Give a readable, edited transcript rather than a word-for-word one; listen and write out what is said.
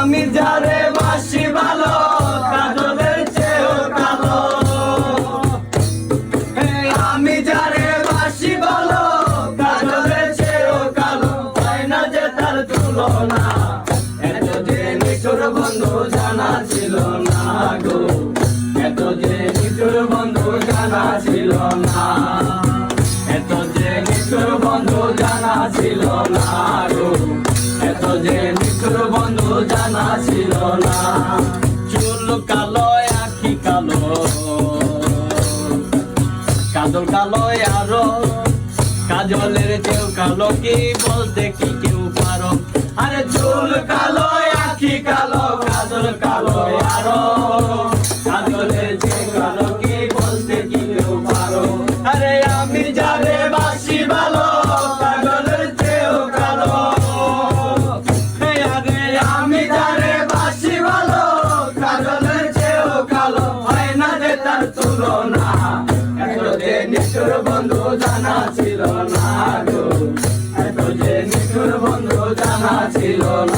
আমি যারে বাসি ভালো কাজলের চেয়েও কালো। আমি যারে বাসি ভালো কাজলের চেয়েও কালো, হয় না যে তার তুলনা। এত যে নিঠুর বন্ধু জানা ছিল না গো, এত যে নিঠুর বন্ধু জানা ছিল না, এত যে নিঠুর বন্ধু জানা ছিল না গো, এত যে নিঠুর বন্ধু জানা ছিল না। চুল কালো আখি কালো, কাজল কালো আরো, কাজলের চেয়েও কালো কি বলতে কি কেউ পারো? আরে চুল কালো আখি কালো, কাজল কালো আরো, কাজলের চেয়ে কালো কি বলতে কি কেউ পারো? আরে আমি যারে বাসি ভালো কাজলের চেয়েও কালো, আরে আমি যারে বাসি ভালো কাজলের চেয়েও কালো, হয় না যে তার তুলনা। এত যে নিঠুর বন্ধু জানা ছিল না গো, এত যে নিঠুর বন্ধু জানা ছিল না।